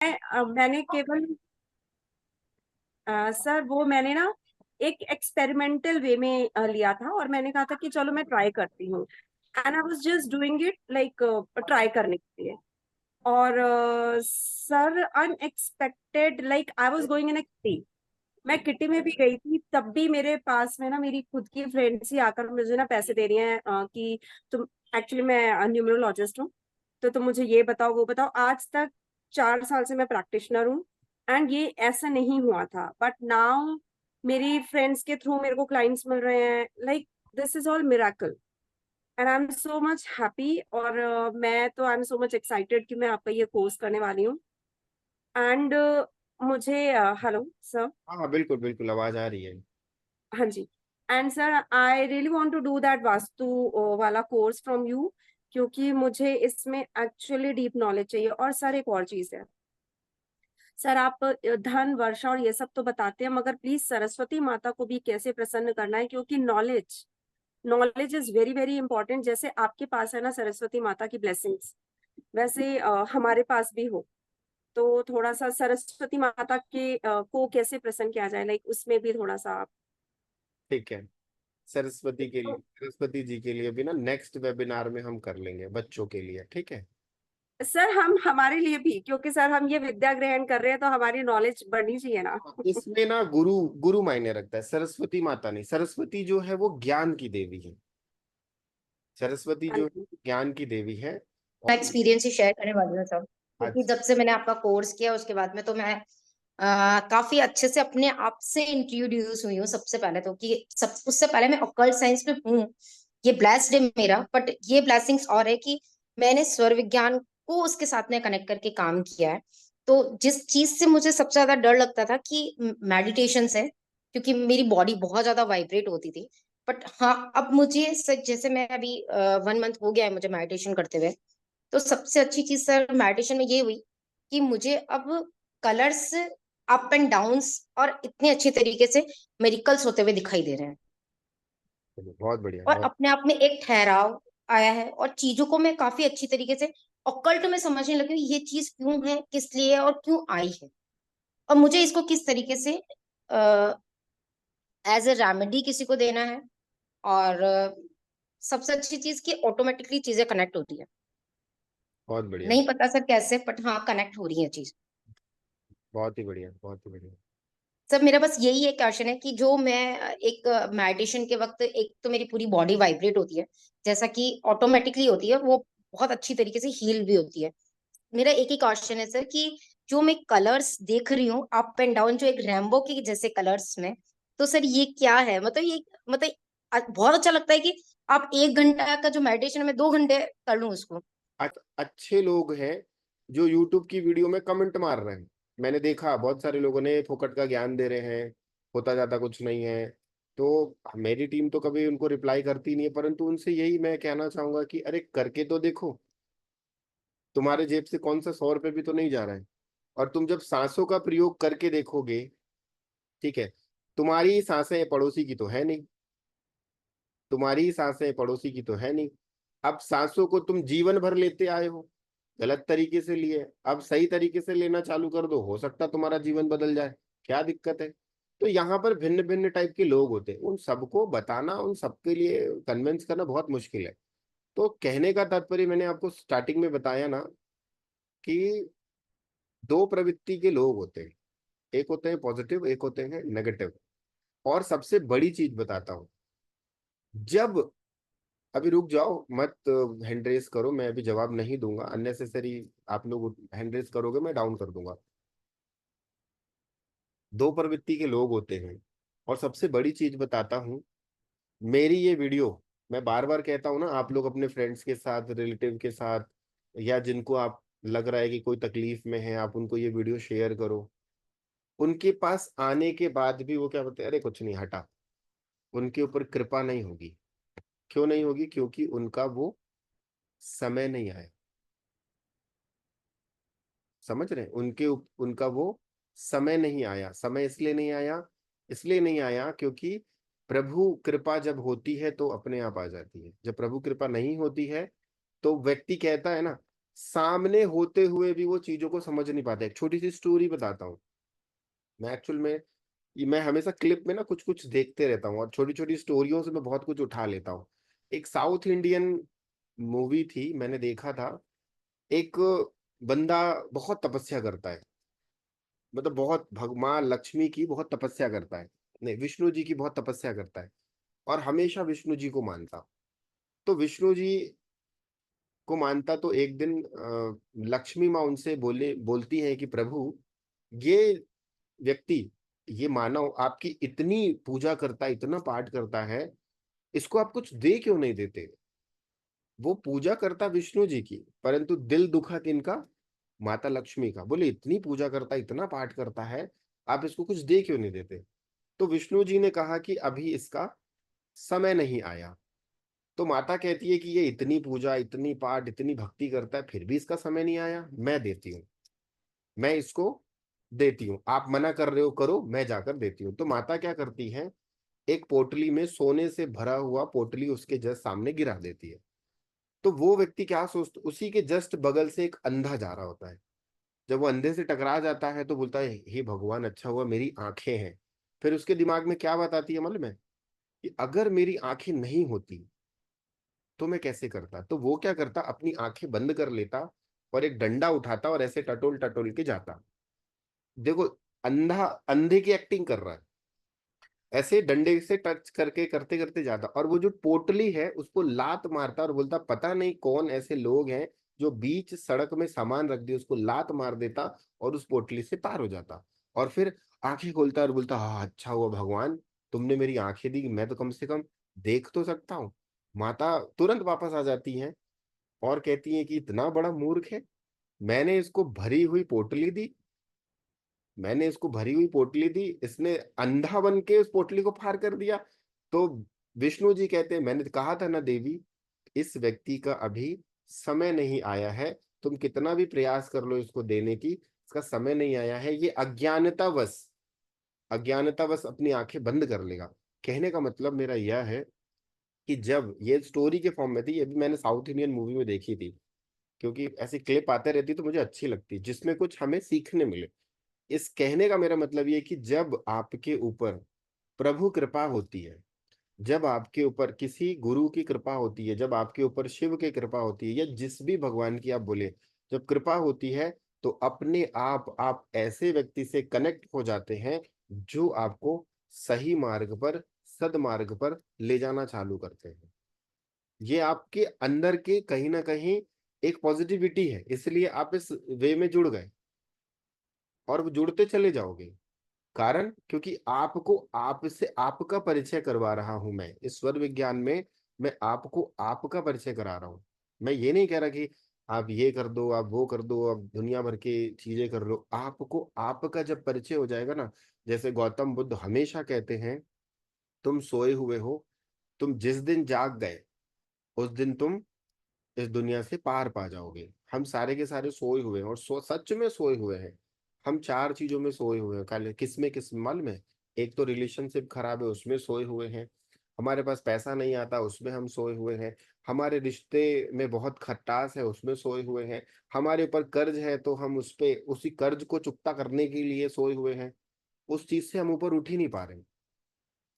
मैंने केवल सर वो मैंने ना एक एक्सपेरिमेंटल वे में लिया था, और मैंने कहा था कि चलो मैं ट्राई करती हूँ। And I was just doing it like try करने के लिए। और sir unexpected, like I was going in a kitty, मैं किटी में भी गई थी, तब भी मेरे पास में ना मेरी खुद की फ्रेंड्स ही आकर मुझे ना पैसे दे रही हैं कि तुम, एक्चुअली मैं न्यूमरोलॉजिस्ट हूँ, तो तुम मुझे ये बताओ वो बताओ। आज तक 4 साल से मैं प्रैक्टिशनर हूँ, एंड ये ऐसा नहीं हुआ था, बट नाउ मेरी फ्रेंड्स के थ्रू मेरे को क्लाइंट्स मिल रहे हैं। Like this is all miracle, and I am so much happy. और मैं तो I am so much excited कि मैं आपका ये कोर्स करने वाली हूँ। एंड मुझे हेलो सर। हाँ हाँ, बिल्कुल बिल्कुल, आवाज आ रही है। हाँ जी। And sir I really want to do that vastu वाला कोर्स फ्रॉम यू, क्योंकि मुझे इसमें एक्चुअली डीप नॉलेज चाहिए। और सर एक और चीज है, सर आप धन वर्षा और ये सब तो बताते हैं, मगर प्लीज सरस्वती माता को भी कैसे प्रसन्न करना है, क्योंकि knowledge knowledge is very very important. जैसे आपके पास है ना सरस्वती माता की ब्लेसिंग्स, वैसे हमारे पास भी हो। तो थोड़ा सा सरस्वती माता के को कैसे प्रसन्न किया जाए, लाइक उसमें भी थोड़ा सा आप। ठीक है। सरस्वती जी के लिए भी ना नेक्स्ट वेबिनार में हम कर लेंगे, बच्चों के लिए, ठीक है। सर हम हमारे लिए भी, क्योंकि सर हम ये विद्या ग्रहण कर रहे हैं तो हमारी नॉलेज बढ़नी चाहिए ना। इसमें ना गुरु गुरु मायने रखता है, सरस्वती माता नहीं। सरस्वती जो है वो ज्ञान की देवी है। सरस्वती हाँ जो जी। है ज्ञान की देवी है। मैं और एक्सपीरियंस ही शेयर करने वाली हूँ सब, क्योंकि आज जब से मैंने आपका कोर्स किया उसके बाद में तो मैं काफी अच्छे से अपने आप से इंट्रोड्यूस हुई हूँ। सबसे पहले तो कि सब उससे पहले मैं ऑकल्ट साइंस में हूँ, ये ब्लेस्ड है मेरा। बट ये ब्लेसिंग्स और है कि मैंने स्वर विज्ञान को उसके साथ में कनेक्ट करके काम किया है। तो जिस चीज से मुझे सबसे ज्यादा डर लगता था कि मेडिटेशन से, क्योंकि मेरी बॉडी बहुत ज्यादा वाइब्रेट होती थी। बट हाँ, अब मुझे जैसे मैं अभी 1 मंथ हो गया है मुझे मेडिटेशन करते हुए। तो सबसे अच्छी चीज सर मेडिटेशन में ये हुई कि मुझे अब कलर्स, अप एंड डाउन्स और इतने अच्छे तरीके से मेरिकल्स होते हुए दिखाई दे रहे हैं। बहुत बढ़िया, और बहुत अपने आप में एक ठहराव आया है, और चीजों को मैं काफी अच्छी तरीके से ऑकल्ट में समझने लगी हूँ, ये चीज क्यों है, किस लिए है, और क्यों आई है, और मुझे इसको किस तरीके से एज ए रेमेडी किसी को देना है। और सबसे अच्छी चीज कि ऑटोमेटिकली चीजें कनेक्ट होती है। बहुत बढ़िया। नहीं पता सर कैसे, बट हाँ कनेक्ट हो रही है चीज। बहुत ही बढ़िया, बहुत ही बढ़िया। सर मेरा बस यही एक क्वेश्चन है कि जो मैं एक मेडिटेशन के वक्त, एक तो मेरी पूरी बॉडी वाइब्रेट होती है जैसा कि ऑटोमेटिकली होती है, वो बहुत अच्छी तरीके से हील भी होती है। मेरा एक ही क्वेश्चन है सर कि जो मैं कलर्स देख रही हूँ अप एंड डाउन, जो एक रेनबो के जैसे कलर्स में, तो सर ये क्या है? मतलब ये, मतलब बहुत अच्छा लगता है कि आप 1 घंटा का जो मेडिटेशन है मैं 2 घंटे कर लूँ उसको। अच्छे लोग हैं जो यूट्यूब की वीडियो में कमेंट मार रहे हैं। मैंने देखा बहुत सारे लोगों ने फोकट का ज्ञान दे रहे हैं, होता जाता कुछ नहीं है। तो मेरी टीम तो कभी उनको रिप्लाई करती नहीं है, परंतु उनसे यही मैं कहना चाहूंगा कि अरे करके तो देखो। तुम्हारे जेब से कौन सा 100 रुपए भी तो नहीं जा रहा है। और तुम जब सांसों का प्रयोग करके देखोगे, ठीक है, तुम्हारी सांसें पड़ोसी की तो है नहीं। तुम्हारी सांसें पड़ोसी की तो है नहीं। अब सांसों को तुम जीवन भर लेते आए हो, गलत तरीके से लिए, अब सही तरीके से लेना चालू कर दो, हो सकता तुम्हारा जीवन बदल जाए। क्या दिक्कत है? तो यहाँ पर भिन्न भिन्न टाइप के लोग होते हैं, उन सबको बताना, उन सबके लिए कन्विंस करना बहुत मुश्किल है। तो कहने का तात्पर्य मैंने आपको स्टार्टिंग में बताया ना कि दो प्रवृत्ति के लोग होते हैं, एक होते हैं पॉजिटिव, एक होते हैं नेगेटिव। और सबसे बड़ी चीज बताता हूं, जब, अभी रुक जाओ मत, हैंड रेस करो, मैं अभी जवाब नहीं दूंगा अननेसेसरी। आप लोग हैंड रेस करोगे मैं डाउन कर दूंगा। दो प्रवृत्ति के लोग होते हैं। और सबसे बड़ी चीज बताता हूँ, मेरी ये वीडियो, मैं बार बार कहता हूँ ना, आप लोग अपने फ्रेंड्स के साथ, रिलेटिव के साथ, या जिनको आप लग रहा है कि कोई तकलीफ में है, आप उनको ये वीडियो शेयर करो। उनके पास आने के बाद भी वो क्या बोलते हैं, अरे कुछ नहीं हटा। उनके ऊपर कृपा नहीं होगी। क्यों नहीं होगी? क्योंकि उनका वो समय नहीं आया। समझ रहे हैं? उनका वो समय नहीं आया। समय इसलिए नहीं आया क्योंकि प्रभु कृपा जब होती है तो अपने आप आ जाती है। जब प्रभु कृपा नहीं होती है तो व्यक्ति कहता है ना, सामने होते हुए भी वो चीजों को समझ नहीं पाते। एक छोटी सी स्टोरी बताता हूँ। मैं एक्चुअल में मैं हमेशा क्लिप में ना कुछ कुछ देखते रहता हूँ और छोटी छोटी स्टोरियों से मैं बहुत कुछ उठा लेता हूँ। एक साउथ इंडियन मूवी थी, मैंने देखा था। एक बंदा बहुत तपस्या करता है, मतलब बहुत भगवान लक्ष्मी की बहुत तपस्या करता है, नहीं विष्णु जी की बहुत तपस्या करता है और हमेशा विष्णु जी को मानता। तो विष्णु जी को मानता तो एक दिन लक्ष्मी माँ उनसे बोलती है कि प्रभु, ये व्यक्ति, ये मानव आपकी इतनी पूजा करता है, इतना पाठ करता है, इसको आप कुछ दे क्यों नहीं देते? वो पूजा करता विष्णु जी की, परंतु दिल दुखा किनका? माता लक्ष्मी का। बोले इतनी पूजा करता, इतना पाठ करता है, आप इसको कुछ दे क्यों नहीं देते? तो विष्णु जी ने कहा कि अभी इसका समय नहीं आया। तो माता कहती है कि ये इतनी पूजा, इतनी पाठ, इतनी भक्ति करता है, फिर भी इसका समय नहीं आया। मैं देती हूँ, मैं इसको देती हूँ, आप मना कर रहे हो, करो, मैं जाकर देती हूँ। तो माता क्या करती है, एक पोटली में सोने से भरा हुआ पोटली उसके जस्ट सामने गिरा देती है। तो वो व्यक्ति क्या सोचता, उसी के जस्ट बगल से एक अंधा जा रहा होता है। जब वो अंधे से टकरा जाता है तो बोलता है हे भगवान, अच्छा हुआ मेरी आंखें हैं। फिर उसके दिमाग में क्या बात आती है मालूम है, कि अगर मेरी आंखें नहीं होती तो मैं कैसे करता। तो वो क्या करता, अपनी आंखें बंद कर लेता और एक डंडा उठाता और ऐसे टटोल टटोल के जाता। देखो, अंधा अंधे की एक्टिंग कर रहा है, ऐसे डंडे से टच करके करते करते जाता और वो जो पोटली है उसको लात मारता और बोलता पता नहीं कौन ऐसे लोग हैं जो बीच सड़क में सामान रख दिए, उसको लात मार देता और उस पोटली से पार हो जाता। और फिर आंखें खोलता और बोलता हाँ अच्छा हुआ भगवान, तुमने मेरी आंखें दी, मैं तो कम से कम देख तो सकता हूँ। माता तुरंत वापस आ जाती हैं और कहती हैं कि इतना बड़ा मूर्ख है, मैंने इसको भरी हुई पोटली दी, मैंने इसको भरी हुई पोटली दी, इसने अंधा बन के उस पोटली को पार कर दिया। तो विष्णु जी कहते हैं मैंने कहा था ना देवी, इस व्यक्ति का अभी समय नहीं आया है, तुम कितना भी प्रयास कर लो इसको देने की, इसका समय नहीं आया है, ये अज्ञानतावश अपनी आंखें बंद कर लेगा। कहने का मतलब मेरा यह है कि जब ये स्टोरी के फॉर्म में थी, ये भी मैंने साउथ इंडियन मूवी में देखी थी, क्योंकि ऐसी क्लिप आते रहती तो मुझे अच्छी लगती जिसमें कुछ हमें सीखने मिले। इस कहने का मेरा मतलब ये है कि जब आपके ऊपर प्रभु कृपा होती है, जब आपके ऊपर किसी गुरु की कृपा होती है, जब आपके ऊपर शिव की कृपा होती है या जिस भी भगवान की आप बोले, जब कृपा होती है तो अपने आप ऐसे व्यक्ति से कनेक्ट हो जाते हैं जो आपको सही मार्ग पर, सदमार्ग पर ले जाना चालू करते हैं। ये आपके अंदर के कहीं ना कहीं एक पॉजिटिविटी है, इसलिए आप इस वे में जुड़ गए और वो जुड़ते चले जाओगे। कारण क्योंकि आपको आपसे आपका परिचय करवा रहा हूं मैं इस स्वर विज्ञान में, मैं आपको आपका परिचय करा रहा हूं। मैं ये नहीं कह रहा कि आप ये कर दो, आप वो कर दो, आप दुनिया भर की चीजें कर लो। आपको आपका जब परिचय हो जाएगा ना, जैसे गौतम बुद्ध हमेशा कहते हैं, तुम सोए हुए हो, तुम जिस दिन जाग गए उस दिन तुम इस दुनिया से पार पा जाओगे। हम सारे के सारे सोए हुए हैं और सच में सोए हुए हैं। हम चार चीजों में सोए हुए हैं, किस मालूम है? एक तो रिलेशनशिप खराब है, उसमें सोए हुए हैं। हमारे पास पैसा नहीं आता, उसमें हम सोए हुए हैं। हमारे रिश्ते में बहुत खटास है, उसमें सोए हुए हैं। हमारे ऊपर कर्ज है तो हम उस पे उसी कर्ज को चुकता करने के लिए सोए हुए हैं। उस चीज से हम ऊपर उठ ही नहीं पा रहे।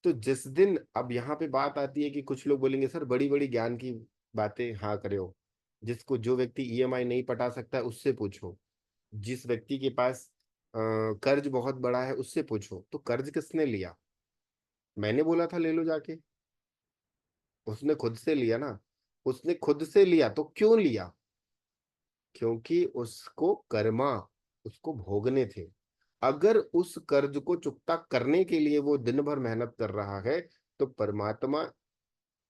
तो जिस दिन, अब यहाँ पे बात आती है कि कुछ लोग बोलेंगे सर बड़ी बड़ी ज्ञान की बातें हाँ करे हो, जिसको जो व्यक्ति ईएमआई नहीं पटा सकता है उससे पूछो, जिस व्यक्ति के पास कर्ज बहुत बड़ा है उससे पूछो। तो कर्ज किसने लिया? मैंने बोला था ले लो जाके, उसने खुद से लिया ना। उसने खुद से लिया तो क्यों लिया? क्योंकि उसको कर्मा, उसको भोगने थे। अगर उस कर्ज को चुकता करने के लिए वो दिन भर मेहनत कर रहा है, तो परमात्मा,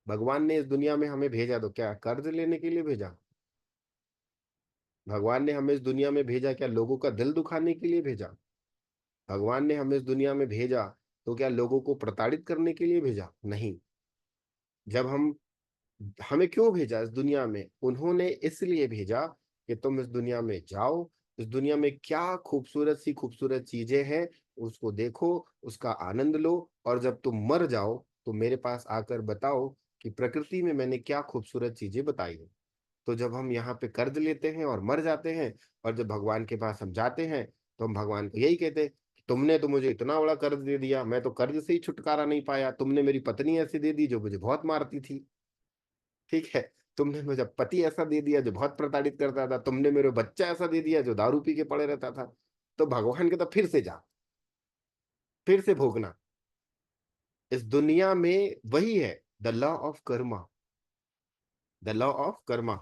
भगवान ने इस दुनिया में हमें भेजा तो क्या कर्ज लेने के लिए भेजा? भगवान ने हमें इस दुनिया में भेजा क्या लोगों का दिल दुखाने के लिए भेजा? भगवान ने हमें इस दुनिया में भेजा तो क्या लोगों को प्रताड़ित करने के लिए भेजा? नहीं। जब हम हमें क्यों भेजा इस दुनिया में? उन्होंने इसलिए भेजा कि तुम इस दुनिया में जाओ, इस दुनिया में क्या खूबसूरत सी खूबसूरत चीजें हैं उसको देखो, उसका आनंद लो, और जब तुम मर जाओ तो मेरे पास आकर बताओ कि प्रकृति में मैंने क्या खूबसूरत चीजें बताई हैं। तो जब हम यहाँ पे कर्ज लेते हैं और मर जाते हैं, और जब भगवान के पास हम जाते हैं तो हम भगवान को यही कहते हैं, तुमने तो मुझे इतना बड़ा कर्ज दे दिया, मैं तो कर्ज से ही छुटकारा नहीं पाया। तुमने मेरी पत्नी ऐसी दे दी जो मुझे बहुत मारती थी, ठीक है। तुमने मुझे पति ऐसा दे दिया जो बहुत प्रताड़ित करता था। तुमने मेरे बच्चा ऐसा दे दिया जो दारू पी के पड़े रहता था। तो भगवान के तो फिर से जा, फिर से भोगना। इस दुनिया में वही है, the law of Karma, the law of Karma.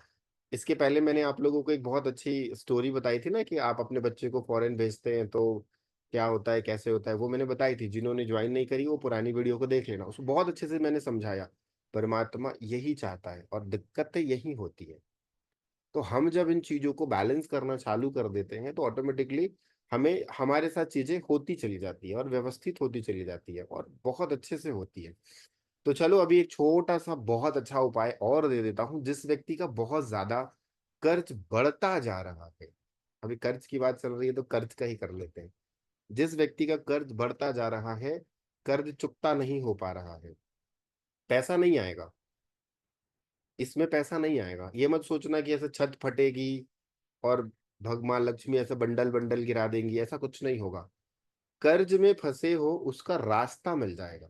इसके पहले मैंने आप लोगों को एक बहुत अच्छी स्टोरी बताई थी ना, कि आप अपने बच्चे को फॉरेन भेजते हैं तो क्या होता है, कैसे होता है, वो मैंने बताई थी। जिन्होंने ज्वाइन नहीं करी वो पुरानी वीडियो को देख लेना, उसको बहुत अच्छे से मैंने समझाया। परमात्मा यही चाहता है और दिक्कतें यही होती है। तो हम जब इन चीजों को बैलेंस करना चालू कर देते हैं तो ऑटोमेटिकली हमें हमारे साथ चीजें होती चली जाती है और व्यवस्थित होती चली जाती है और बहुत अच्छे से होती है। तो चलो अभी एक छोटा सा बहुत अच्छा उपाय और दे देता हूं। जिस व्यक्ति का बहुत ज्यादा कर्ज बढ़ता जा रहा है, अभी कर्ज की बात चल रही है तो कर्ज का ही कर लेते हैं। जिस व्यक्ति का कर्ज बढ़ता जा रहा है, कर्ज चुकता नहीं हो पा रहा है, पैसा नहीं आएगा, इसमें पैसा नहीं आएगा। ये मत सोचना कि ऐसे छत फटेगी और भगवान लक्ष्मी ऐसे बंडल बंडल गिरा देंगी, ऐसा कुछ नहीं होगा। कर्ज में फंसे हो उसका रास्ता मिल जाएगा,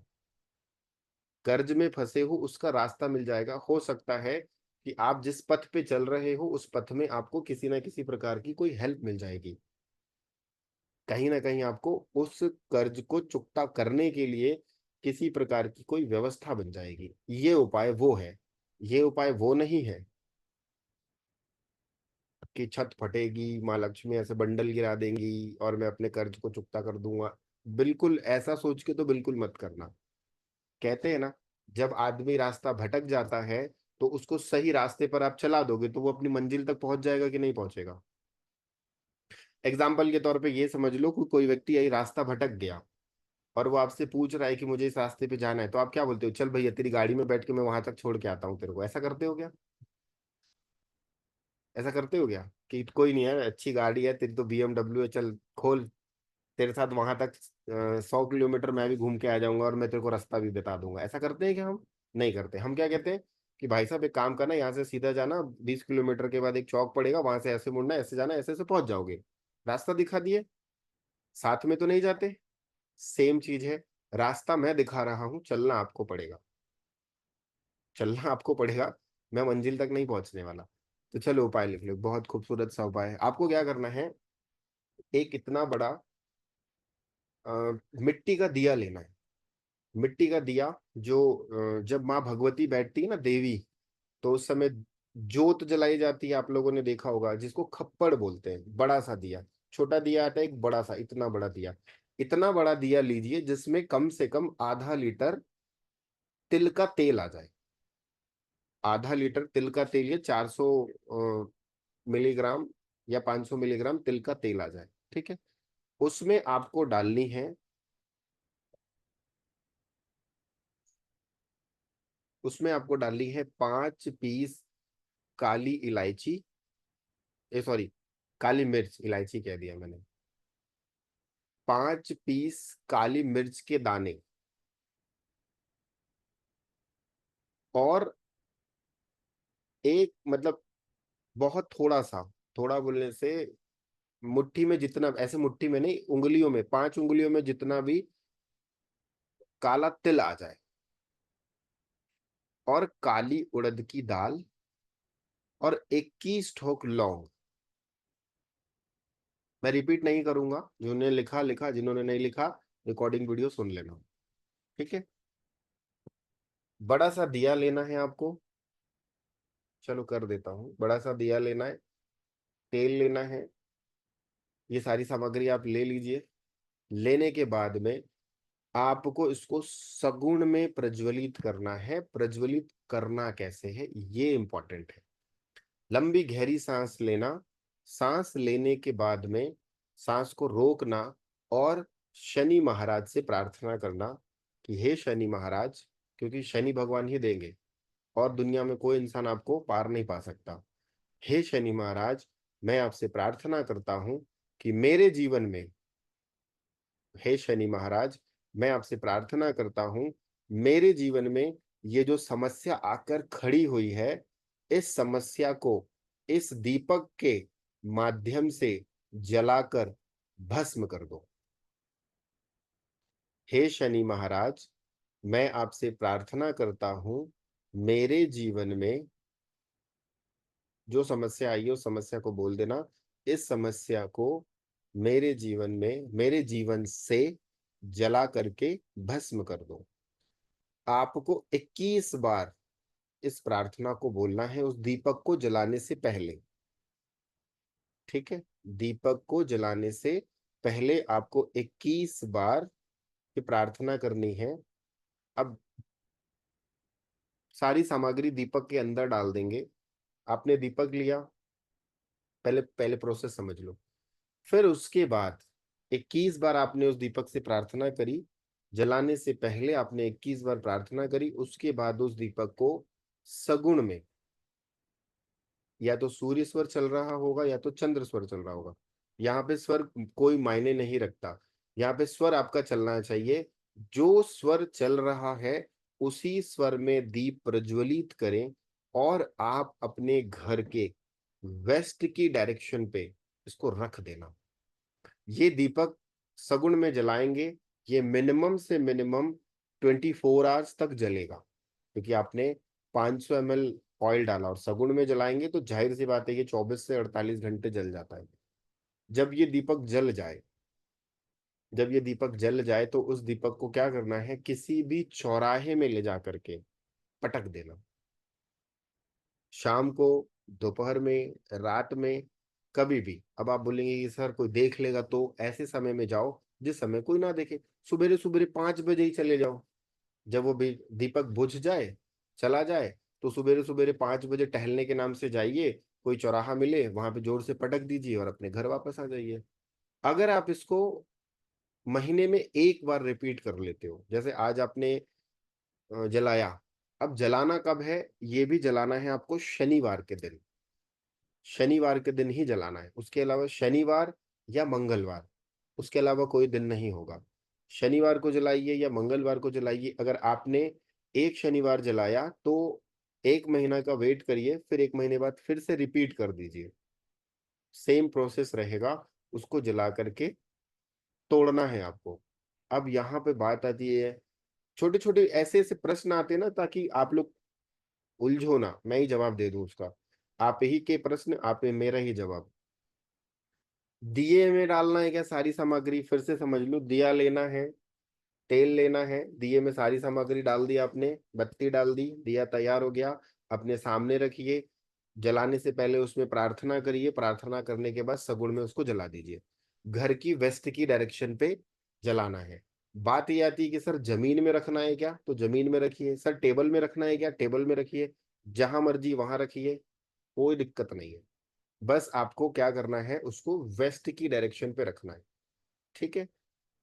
कर्ज में फंसे हो उसका रास्ता मिल जाएगा। हो सकता है कि आप जिस पथ पे चल रहे हो उस पथ में आपको किसी ना किसी प्रकार की कोई हेल्प मिल जाएगी, कहीं ना कहीं आपको उस कर्ज को चुकता करने के लिए किसी प्रकार की कोई व्यवस्था बन जाएगी। ये उपाय वो है, ये उपाय वो नहीं है कि छत फटेगी, माँ लक्ष्मी ऐसे बंडल गिरा देंगी और मैं अपने कर्ज को चुकता कर दूंगा। बिल्कुल ऐसा सोच के तो बिल्कुल मत करना। कहते हैं ना, जब आदमी रास्ता भटक जाता है तो उसको सही रास्ते पर आप चला दोगे तो वो अपनी मंजिल तक पहुंच जाएगा कि नहीं पहुंचेगा। एग्जाम्पल के तौर पे ये समझ लो कि कोई व्यक्ति यही रास्ता भटक गया और वो आपसे पूछ रहा है कि मुझे इस रास्ते पे जाना है, तो आप क्या बोलते हो, चल भैया तेरी गाड़ी में बैठ के मैं वहां तक छोड़ के आता हूँ तेरे को। ऐसा करते हो क्या, ऐसा करते हो क्या कि कोई नहीं है, अच्छी गाड़ी है तेरी तो BMW है, चल खोल, तेरे साथ वहां तक 100 किलोमीटर मैं भी घूम के आ जाऊंगा और मैं तेरे को रास्ता भी बता दूंगा। ऐसा करते हैं क्या हम, नहीं करते। हम क्या कहते हैं कि भाई साहब एक काम करना, यहाँ से सीधा जाना, 20 किलोमीटर के बाद एक चौक पड़ेगा, वहां से ऐसे मुड़ना, ऐसे जाना, ऐसे ऐसे पहुंच जाओगे। रास्ता दिखा दिए, साथ में तो नहीं जाते। सेम चीज है, रास्ता मैं दिखा रहा हूँ, चलना आपको पड़ेगा, चलना आपको पड़ेगा। मैं मंजिल तक नहीं पहुंचने वाला। तो चलो उपाय लिख लो, बहुत खूबसूरत सा उपाय है। आपको क्या करना है, एक इतना बड़ा मिट्टी का दिया लेना है। मिट्टी का दिया जो जब माँ भगवती बैठती है ना देवी, तो उस समय जोत जलाई जाती है, आप लोगों ने देखा होगा, जिसको खप्पड़ बोलते हैं। बड़ा सा दिया, छोटा दिया आता है, एक बड़ा सा, इतना बड़ा दिया। इतना बड़ा दिया लीजिए जिसमें कम से कम आधा लीटर तिल का तेल आ जाए। आधा लीटर तिल का तेल, ये 400 मिलीग्राम या 500 मिलीग्राम तिल का तेल आ जाए, ठीक है। उसमें आपको डालनी है, उसमें आपको डालनी है 5 पीस काली इलायची, ए सॉरी, काली मिर्च, इलायची कह दिया मैंने। 5 पीस काली मिर्च के दाने, और एक मतलब बहुत थोड़ा सा, थोड़ा बोलने से मुट्ठी में जितना, ऐसे मुट्ठी में नहीं, उंगलियों में, 5 उंगलियों में जितना भी काला तिल आ जाए, और काली उड़द की दाल, और 21 ठोक लौंग। मैं रिपीट नहीं करूंगा, जिन्होंने लिखा लिखा, जिन्होंने नहीं लिखा रिकॉर्डिंग वीडियो सुन लेना, ठीक है। बड़ा सा दिया लेना है आपको, चलो कर देता हूँ। बड़ा सा दिया लेना है, तेल लेना है, ये सारी सामग्री आप ले लीजिए। लेने के बाद में आपको इसको सगुण में प्रज्वलित करना है। प्रज्वलित करना कैसे है ये इंपॉर्टेंट है। लंबी गहरी सांस लेना, सांस लेने के बाद में सांस को रोकना, और शनि महाराज से प्रार्थना करना कि हे शनि महाराज, क्योंकि शनि भगवान ही देंगे और दुनिया में कोई इंसान आपको पार नहीं पा सकता। हे शनि महाराज, मैं आपसे प्रार्थना करता हूं कि मेरे जीवन में, हे शनि महाराज, मैं आपसे प्रार्थना करता हूं मेरे जीवन में ये जो समस्या आकर खड़ी हुई है, इस समस्या को इस दीपक के माध्यम से जलाकर भस्म कर दो। हे शनि महाराज, मैं आपसे प्रार्थना करता हूं, मेरे जीवन में जो समस्या आई है उस समस्या को बोल देना, इस समस्या को मेरे जीवन में, मेरे जीवन से जला करके भस्म कर दो। आपको 21 बार इस प्रार्थना को बोलना है उस दीपक को जलाने से पहले। ठीक है, दीपक को जलाने से पहले आपको 21 बार ये प्रार्थना करनी है। अब सारी सामग्री दीपक के अंदर डाल देंगे। आपने दीपक लिया, पहले पहले प्रोसेस समझ लो। फिर उसके बाद 21 बार आपने उस दीपक से प्रार्थना करी। जलाने से पहले आपने 21 बार प्रार्थना करी। उसके बाद उस दीपक को सगुण में, या तो सूर्य स्वर चल रहा होगा या तो चंद्र स्वर चल रहा होगा, यहाँ पे स्वर कोई मायने नहीं रखता, यहाँ पे स्वर आपका चलना चाहिए। जो स्वर चल रहा है उसी स्वर में दीप प्रज्वलित करें और आप अपने घर के वेस्ट की डायरेक्शन पे इसको रख देना। ये दीपक सगुण में जलाएंगे, ये मिनिमम से मिनिमम 24 आवर्स तक जलेगा, क्योंकि आपने 500 ml ऑयल डाला, और सगुण में जलाएंगे तो जाहिर सी बात है कि 24 से 48 घंटे जल जाता है। जब ये दीपक जल जाए, जब ये दीपक जल जाए तो उस दीपक को क्या करना है, किसी भी चौराहे में ले जा करके पटक देना। शाम को, दोपहर में, रात में, कभी भी। अब आप बोलेंगे कि सर कोई देख लेगा, तो ऐसे समय में जाओ जिस समय कोई ना देखे। सुबह सुबह 5 बजे ही चले जाओ, जब वो भी दीपक बुझ जाए, चला जाए, तो सुबह सुबह 5 बजे टहलने के नाम से जाइए, कोई चौराहा मिले वहां पे जोर से पटक दीजिए और अपने घर वापस आ जाइए। अगर आप इसको महीने में एक बार रिपीट कर लेते हो, जैसे आज आपने जलाया, अब जलाना कब है, ये भी जलाना है आपको शनिवार के दिन। शनिवार के दिन ही जलाना है, उसके अलावा शनिवार या मंगलवार, उसके अलावा कोई दिन नहीं होगा। शनिवार को जलाइए या मंगलवार को जलाइए। अगर आपने एक शनिवार जलाया तो 1 महीना का वेट करिए, फिर 1 महीने बाद फिर से रिपीट कर दीजिए। सेम प्रोसेस रहेगा, उसको जला करके तोड़ना है आपको। अब यहाँ पे बात आती है, छोटे छोटे ऐसे ऐसे प्रश्न आते हैं ना, ताकि आप लोग उलझो ना, मैं ही जवाब दे दूं उसका। आप ही के प्रश्न, आप ही मेरा ही जवाब। दिए में डालना है क्या सारी सामग्री, फिर से समझ लो। दिया लेना है, तेल लेना है, दिए में सारी सामग्री डाल दी आपने, बत्ती डाल दी, दिया तैयार हो गया, अपने सामने रखिए। जलाने से पहले उसमें प्रार्थना करिए, प्रार्थना करने के बाद सगुण में उसको जला दीजिए। घर की वेस्ट की डायरेक्शन पे जलाना है। बात ये आती है कि सर जमीन में रखना है क्या, तो जमीन में रखिए। सर टेबल में रखना है क्या, टेबल में रखिए। जहां मर्जी वहां रखिए, कोई दिक्कत नहीं है। बस आपको क्या करना है, उसको वेस्ट की डायरेक्शन पे रखना है। ठीक है,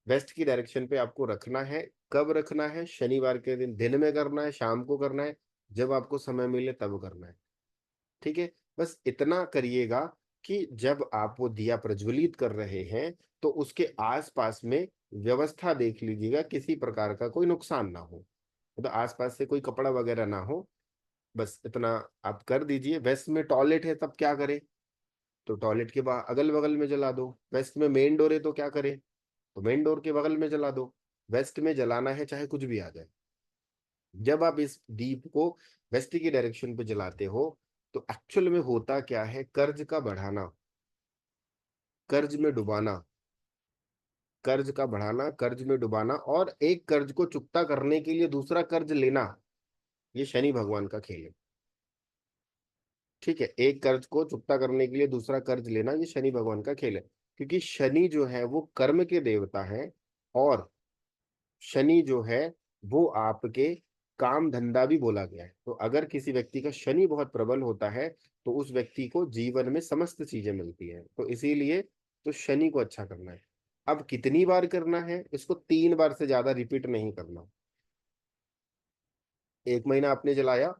वेस्ट की डायरेक्शन पे आपको रखना है। कब रखना है, शनिवार के दिन दिन में करना है, शाम को करना है, जब आपको समय मिले तब करना है। ठीक है, बस इतना करिएगा कि जब आप वो दिया प्रज्वलित कर रहे हैं तो उसके आसपास में व्यवस्था देख लीजिएगा, किसी प्रकार का कोई नुकसान ना हो, मतलब आसपास से कोई कपड़ा वगैरह ना हो। बस इतना आप कर दीजिए। वेस्ट में टॉयलेट है तब क्या करें, तो टॉयलेट के बाद अगल बगल में जला दो। वेस्ट में मेन डोर है तो क्या करें, तो मेन डोर के बगल में जला दो। वेस्ट में जलाना है चाहे कुछ भी आ जाए। जब आप इस दीप को वेस्ट की डायरेक्शन पे जलाते हो तो एक्चुअल में होता क्या है, कर्ज का बढ़ाना, कर्ज में डुबाना, कर्ज का बढ़ाना, कर्ज में डुबाना, और एक कर्ज को चुकता करने के लिए दूसरा कर्ज लेना, ये शनि भगवान का खेल है। ठीक है, एक कर्ज को चुकता करने के लिए दूसरा कर्ज लेना, ये शनि भगवान का खेल है। क्योंकि शनि जो है वो कर्म के देवता है, और शनि जो है वो आपके काम धंधा भी बोला गया है। तो अगर किसी व्यक्ति का शनि बहुत प्रबल होता है तो उस व्यक्ति को जीवन में समस्त चीजें मिलती हैं। तो इसीलिए तो शनि को अच्छा करना है। अब कितनी बार करना है, इसको 3 बार से ज्यादा रिपीट नहीं करना। 1 महीना आपने जलाया,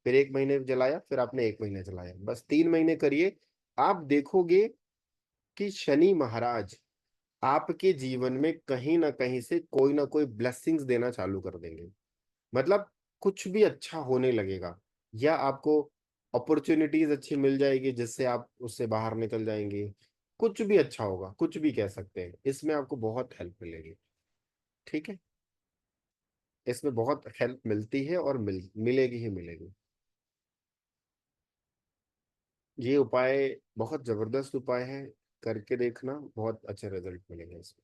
फिर 1 महीने जलाया, फिर आपने 1 महीने जलाया, बस 3 महीने करिए। आप देखोगे कि शनि महाराज आपके जीवन में कहीं ना कहीं से कोई ना कोई ब्लेसिंग्स देना चालू कर देंगे। मतलब कुछ भी अच्छा होने लगेगा, या आपको अपॉर्चुनिटीज अच्छी मिल जाएगी जिससे आप उससे बाहर निकल जाएंगे। कुछ भी अच्छा होगा, कुछ भी कह सकते हैं, इसमें आपको बहुत हेल्प मिलेगी। ठीक है, इसमें बहुत हेल्प मिलती है और मिलेगी ही मिलेगी। ये उपाय बहुत जबरदस्त उपाय है, करके देखना, बहुत अच्छे रिजल्ट मिलेंगे इसमें।